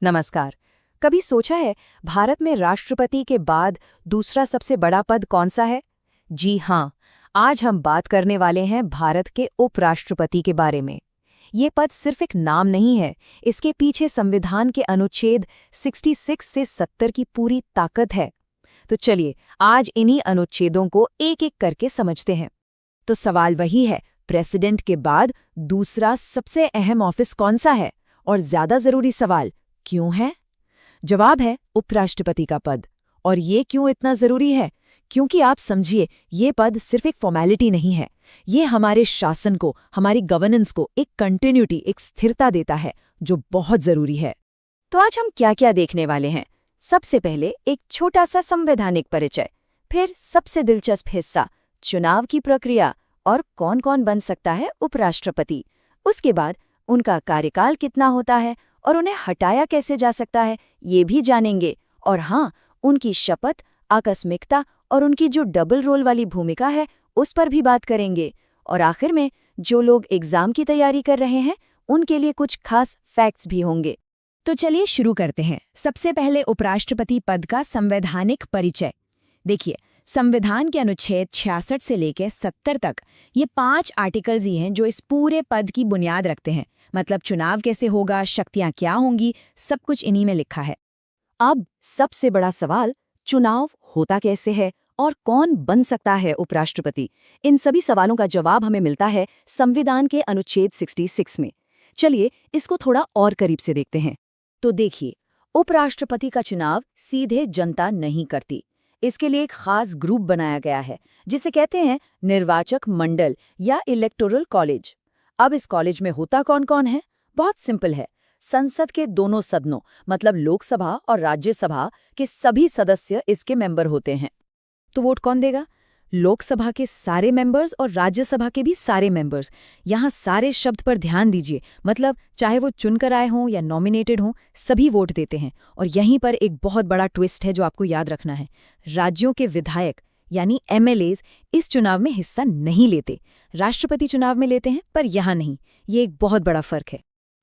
नमस्कार। कभी सोचा है भारत में राष्ट्रपति के बाद दूसरा सबसे बड़ा पद कौन सा है? जी हाँ, आज हम बात करने वाले हैं भारत के उपराष्ट्रपति के बारे में। ये पद सिर्फ एक नाम नहीं है, इसके पीछे संविधान के अनुच्छेद 66 से 70 की पूरी ताकत है। तो चलिए आज इन्हीं अनुच्छेदों को एक-एक करके समझते हैं। तो सवाल वही है, प्रेसिडेंट के बाद दूसरा सबसे अहम ऑफिस कौन सा है? और ज्यादा जरूरी सवाल, क्यों है? जवाब है उपराष्ट्रपति का पद। और ये क्यों इतना जरूरी है? क्योंकि आप समझिए, ये पद सिर्फ एक फॉर्मेलिटी नहीं है। ये हमारे शासन को, हमारी गवर्नेंस को एक कंटिन्यूटी, एक स्थिरता देता है, जो बहुत जरूरी है। तो आज हम क्या क्या देखने वाले हैं? सबसे पहले एक छोटा सा संवैधानिक परिचय, फिर सबसे दिलचस्प हिस्सा चुनाव की प्रक्रिया और कौन-कौन बन सकता है उपराष्ट्रपति। उसके बाद उनका कार्यकाल कितना होता है और उन्हें हटाया कैसे जा सकता है, ये भी जानेंगे। और हाँ, उनकी शपथ, आकस्मिकता और उनकी जो डबल रोल वाली भूमिका है, उस पर भी बात करेंगे। और आखिर में जो लोग एग्जाम की तैयारी कर रहे हैं, उनके लिए कुछ खास फैक्ट्स भी होंगे। तो चलिए शुरू करते हैं। सबसे पहले उपराष्ट्रपति पद का संवैधानिक परिचय। देखिए, संविधान के अनुच्छेद 66 से लेकर 70 तक ये 5 आर्टिकल्स ही हैं जो इस पूरे पद की बुनियाद रखते हैं। मतलब चुनाव कैसे होगा, शक्तियां क्या होंगी, सब कुछ इन्हीं में लिखा है। अब सबसे बड़ा सवाल, चुनाव होता कैसे है और कौन बन सकता है उपराष्ट्रपति? इन सभी सवालों का जवाब हमें मिलता है संविधान के अनुच्छेद 66 में। चलिए इसको थोड़ा और करीब से देखते हैं। तो देखिए, उपराष्ट्रपति का चुनाव सीधे जनता नहीं करती। इसके लिए एक खास ग्रुप बनाया गया है, जिसे कहते हैं निर्वाचक मंडल या इलेक्टोरल कॉलेज। अब इस कॉलेज में होता कौन-कौन है? बहुत सिंपल है। संसद के दोनों सदनों, मतलब लोकसभा और राज्यसभा के सभी सदस्य इसके मेंबर होते हैं। तो वोट कौन देगा? लोकसभा के सारे मेंबर्स और राज्यसभा के भी सारे मेंबर्स। यहाँ सारे शब्द पर ध्यान दीजिए, मतलब चाहे वो चुनकर आए हों या नॉमिनेटेड हों, सभी वोट देते हैं। और यहीं पर एक बहुत बड़ा ट्विस्ट है जो आपको याद रखना है। राज्यों के विधायक यानी एमएलएज इस चुनाव में हिस्सा नहीं लेते। राष्ट्रपति चुनाव में लेते हैं, पर यहाँ नहीं। ये एक बहुत बड़ा फर्क है।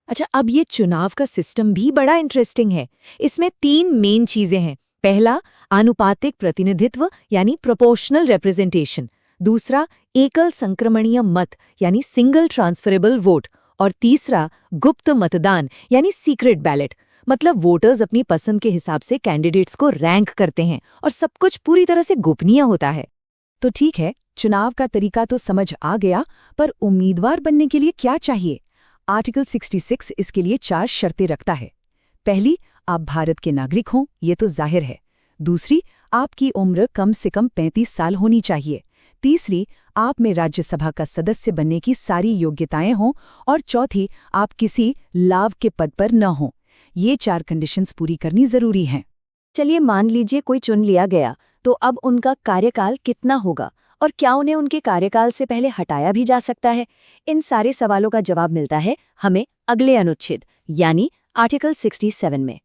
अच्छा, अब ये चुनाव का सिस्टम भी बड़ा इंटरेस्टिंग है। इसमें 3 मेन चीजें हैं। पहला, आनुपातिक प्रतिनिधित्व यानी प्रोपोर्शनल रिप्रेजेंटेशन। दूसरा, एकल संक्रमणीय मत यानी सिंगल ट्रांसफरेबल वोट। और तीसरा, गुप्त मतदान यानी सीक्रेट बैलेट। मतलब वोटर्स अपनी पसंद के हिसाब से कैंडिडेट्स को रैंक करते हैं और सब कुछ पूरी तरह से गोपनीय होता है। तो ठीक है, चुनाव का तरीका तो समझ आ गया, पर उम्मीदवार बनने के लिए क्या चाहिए? आर्टिकल 66 इसके लिए 4 शर्तें रखता है। पहली, आप भारत के नागरिक हों, ये तो जाहिर है। दूसरी, आपकी उम्र कम से कम 35 साल होनी चाहिए। तीसरी, आप में राज्यसभा का सदस्य बनने की सारी योग्यताएं हों। और चौथी, आप किसी लाभ के पद पर न हों। ये 4 कंडीशंस पूरी करनी जरूरी हैं। चलिए मान लीजिए कोई चुन लिया गया, तो अब उनका कार्यकाल कितना होगा और क्या उन्हें उनके कार्यकाल से पहले हटाया भी जा सकता है? इन सारे सवालों का जवाब मिलता है हमें अगले अनुच्छेद यानी आर्टिकल 67 में।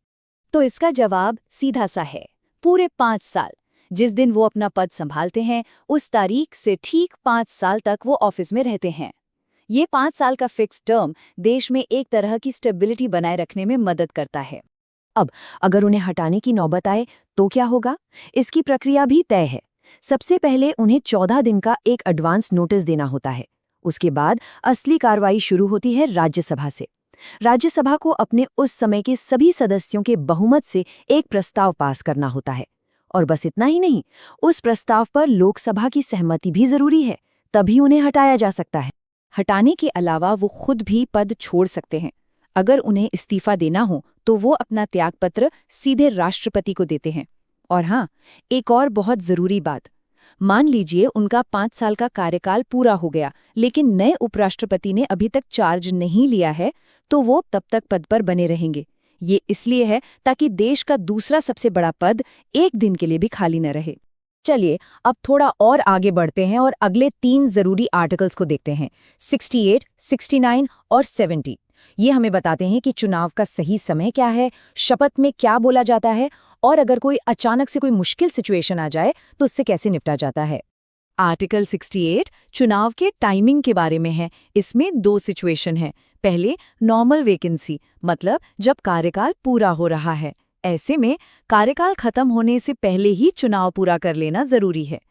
तो इसका जवाब सीधा सा है, पूरे 5 साल। जिस दिन वो अपना पद संभालते हैं, उस तारीख से ठीक 5 साल तक वो ऑफिस में रहते हैं। ये 5 साल का फिक्स टर्म देश में एक तरह की स्टेबिलिटी बनाए रखने में मदद करता है। अब अगर उन्हें हटाने की नौबत आए तो क्या होगा? इसकी प्रक्रिया भी तय है। सबसे पहले उन्हें 14 दिन का एक एडवांस नोटिस देना होता है। उसके बाद असली कार्रवाई शुरू होती है राज्यसभा से। राज्यसभा को अपने उस समय के सभी सदस्यों के बहुमत से एक प्रस्ताव पास करना होता है। और बस इतना ही नहीं, उस प्रस्ताव पर लोकसभा की सहमति भी जरूरी है, तभी उन्हें हटाया जा सकता है। हटाने के अलावा वो खुद भी पद छोड़ सकते हैं। अगर उन्हें इस्तीफा देना हो तो वो अपना त्यागपत्र सीधे राष्ट्रपति को देते हैं। और हाँ, एक और बहुत जरूरी बात, मान लीजिए उनका 5 साल का कार्यकाल पूरा हो गया, लेकिन नए उपराष्ट्रपति ने अभी तक चार्ज नहीं लिया है, तो वो तब तक पद पर बने रहेंगे। ये इसलिए है ताकि देश का दूसरा सबसे बड़ा पद एक दिन के लिए भी खाली न रहे। चलिए अब थोड़ा और आगे बढ़ते हैं और अगले 3 जरूरी आर्टिकल्स को देखते हैं, 68, 69 और 70। ये हमें बताते हैं कि चुनाव का सही समय क्या है, शपथ में क्या बोला जाता है, और अगर कोई अचानक से कोई मुश्किल सिचुएशन आ जाए तो उससे कैसे निपटा जाता है। आर्टिकल 68 चुनाव के टाइमिंग के बारे में है। इसमें 2 सिचुएशन हैं। पहले नॉर्मल वैकेंसी, मतलब जब कार्यकाल पूरा हो रहा है। ऐसे में कार्यकाल खत्म होने से पहले ही चुनाव पूरा कर लेना जरूरी है।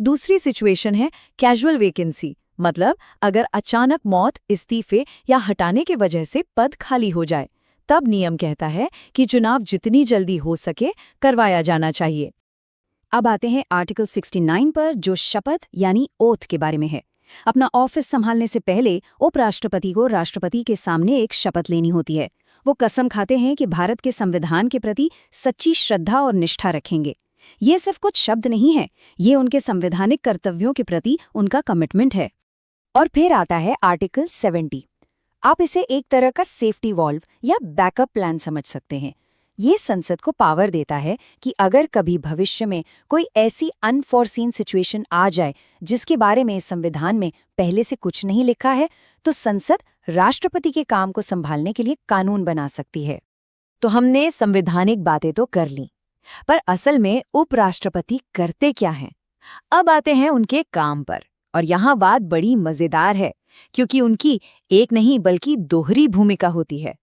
दूसरी सिचुएशन है कैजुअल वैकेंसी, मतलब अगर अचानक मौत, इस्तीफे या हटाने के वजह से पद खाली हो जाए, तब नियम कहता है कि चुनाव जितनी जल्दी हो सके करवाया जाना चाहिए। अब आते हैं आर्टिकल 69 पर, जो शपथ यानी ओथ के बारे में है। अपना ऑफिस संभालने से पहले उपराष्ट्रपति को राष्ट्रपति के सामने एक शपथ लेनी होती है। वो कसम खाते हैं कि भारत के संविधान के प्रति सच्ची श्रद्धा और निष्ठा रखेंगे। ये सिर्फ कुछ शब्द नहीं है, ये उनके संवैधानिक कर्तव्यों के प्रति उनका कमिटमेंट है। और फिर आता है आर्टिकल 70। आप इसे एक तरह का सेफ्टी वॉल्व या बैकअप प्लान समझ सकते हैं। ये संसद को पावर देता है कि अगर कभी भविष्य में कोई ऐसी अनफोर्सीन सिचुएशन आ जाए जिसके बारे में संविधान में पहले से कुछ नहीं लिखा है, तो संसद राष्ट्रपति के काम को संभालने के लिए कानून बना सकती है। तो हमने संवैधानिक बातें तो कर ली, पर असल में उपराष्ट्रपति करते क्या हैं? अब आते हैं उनके काम पर, और यहाँ बात बड़ी मजेदार है, क्योंकि उनकी एक नहीं बल्कि दोहरी भूमिका होती है।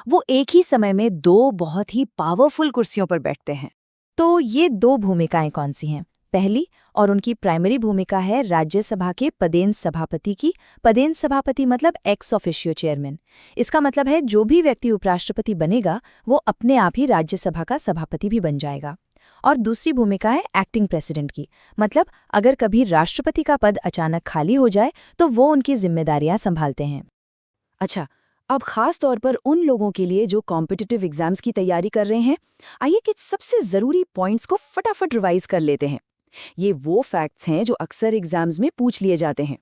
वो एक ही समय में दो बहुत ही पावरफुल कुर्सियों पर बैठते हैं। तो ये दो भूमिकाएं कौन सी हैं? पहली और उनकी प्राइमरी भूमिका है राज्यसभा के पदेन सभापति की। पदेन सभापति मतलब एक्स ऑफिशियो चेयरमैन। इसका मतलब है जो भी व्यक्ति उपराष्ट्रपति बनेगा वो अपने आप ही राज्यसभा का सभापति भी बन जाएगा। और दूसरी भूमिका है एक्टिंग प्रेसिडेंट की, मतलब अगर कभी राष्ट्रपति का पद अचानक खाली हो जाए तो वो उनकी जिम्मेदारियां संभालते हैं। अच्छा, अब खास तौर पर उन लोगों के लिए जो कॉम्पिटिटिव एग्जाम्स की तैयारी कर रहे हैं, आइए कि सबसे जरूरी पॉइंट्स को फटाफट रिवाइज कर लेते हैं। ये वो फैक्ट्स हैं जो अक्सर एग्जाम्स में पूछ लिए जाते हैं।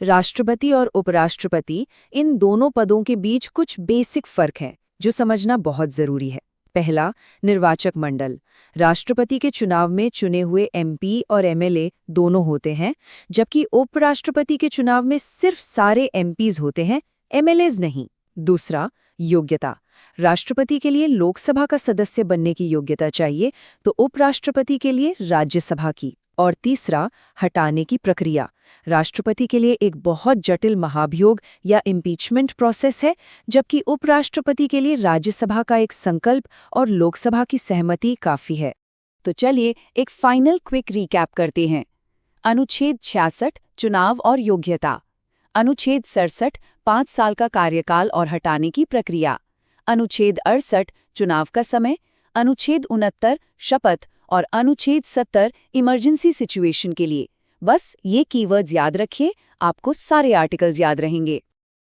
राष्ट्रपति और उपराष्ट्रपति, इन दोनों पदों के बीच कुछ बेसिक फर्क है जो समझना बहुत जरूरी है। पहला, निर्वाचक मंडल। राष्ट्रपति के चुनाव में चुने हुए एमपी और एमएलए दोनों होते हैं, जबकि उपराष्ट्रपति के चुनाव में सिर्फ सारे एमपीज होते हैं, एमएलएज नहीं। दूसरा, योग्यता। राष्ट्रपति के लिए लोकसभा का सदस्य बनने की योग्यता चाहिए, तो उपराष्ट्रपति के लिए राज्यसभा की। और तीसरा, हटाने की प्रक्रिया। राष्ट्रपति के लिए एक बहुत जटिल महाभियोग या इम्पीचमेंट प्रोसेस है, जबकि उपराष्ट्रपति के लिए राज्यसभा का एक संकल्प और लोकसभा की सहमति काफी है। तो चलिए एक फाइनल क्विक रिकैप करते हैं। अनुच्छेद 66, चुनाव और योग्यता। अनुच्छेद 67, 5 साल का कार्यकाल और हटाने की प्रक्रिया। अनुच्छेद 68, चुनाव का समय। अनुच्छेद 69, शपथ। और अनुच्छेद 70, इमरजेंसी सिचुएशन के लिए। बस ये कीवर्ड्स याद रखिए, आपको सारे आर्टिकल्स याद रहेंगे।